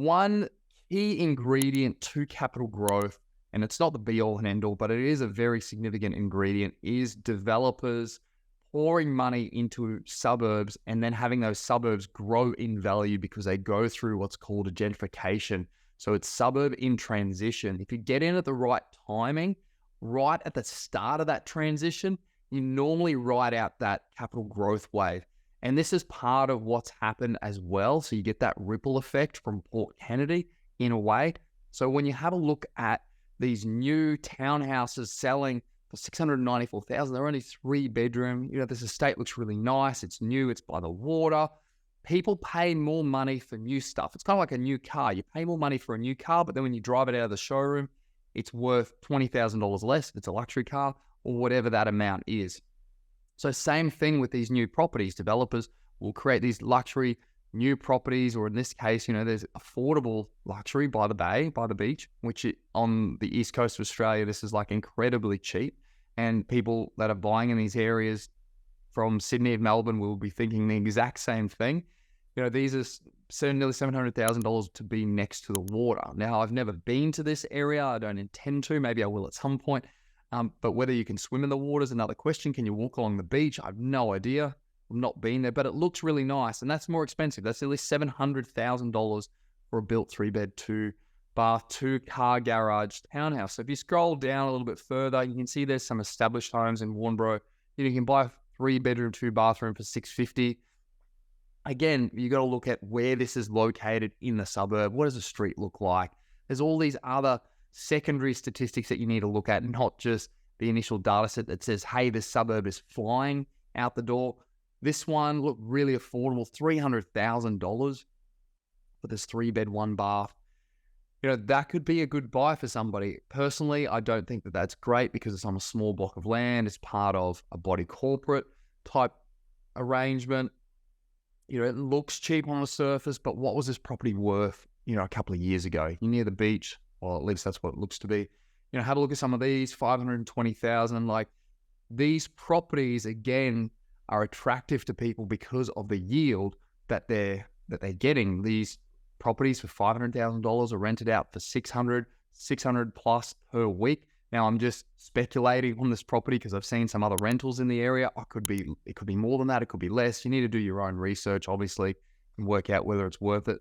one key ingredient to capital growth, and it's not the be all and end all, but it is a very significant ingredient, is developers pouring money into suburbs and then having those suburbs grow in value because they go through what's called a gentrification. So it's suburb in transition. If you get in at the right timing, right at the start of that transition, you normally ride out that capital growth wave. And this is part of what's happened as well. So you get that ripple effect from Port Kennedy in a way. So when you have a look at these new townhouses selling for 694,000, they're only 3-bedroom. This estate looks really nice. It's new. It's by the water. People pay more money for new stuff. It's kind of like a new car. You pay more money for a new car, but then when you drive it out of the showroom, it's worth $20,000 less if it's a luxury car or whatever that amount is. So same thing with these new properties. Developers will create these luxury new properties, or in this case, there's affordable luxury by the bay, by the beach, which on the east coast of Australia, this is like incredibly cheap. And people that are buying in these areas from Sydney and Melbourne will be thinking the exact same thing. These are nearly $700,000 to be next to the water. Now, I've never been to this area. I don't intend to. Maybe I will at some point. But whether you can swim in the water is another question. Can you walk along the beach? I have no idea. I've not been there, but it looks really nice. And that's more expensive. That's at least $700,000 for a built 3-bed, 2-bath, 2-car garage townhouse. So if you scroll down a little bit further, you can see there's some established homes in Warnbro. You can buy a 3-bedroom, 2-bathroom for $650,000. Again, you got to look at where this is located in the suburb. What does the street look like? There's all these other secondary statistics that you need to look at, not just the initial data set that says, hey, this suburb is flying out the door. This one looked really affordable, $300,000 for this 3-bed, 1-bath. That could be a good buy for somebody. Personally, I don't think that that's great because it's on a small block of land. It's part of a body corporate type arrangement. It looks cheap on the surface, but what was this property worth, a couple of years ago? You're near the beach, or at least that's what it looks to be. Have a look at some of these, $520,000. Like, these properties, again, are attractive to people because of the yield that they're getting. These properties for $500,000 are rented out for $600 plus per week. Now, I'm just speculating on this property because I've seen some other rentals in the area. It could be more than that. It could be less. You need to do your own research, obviously, and work out whether it's worth it.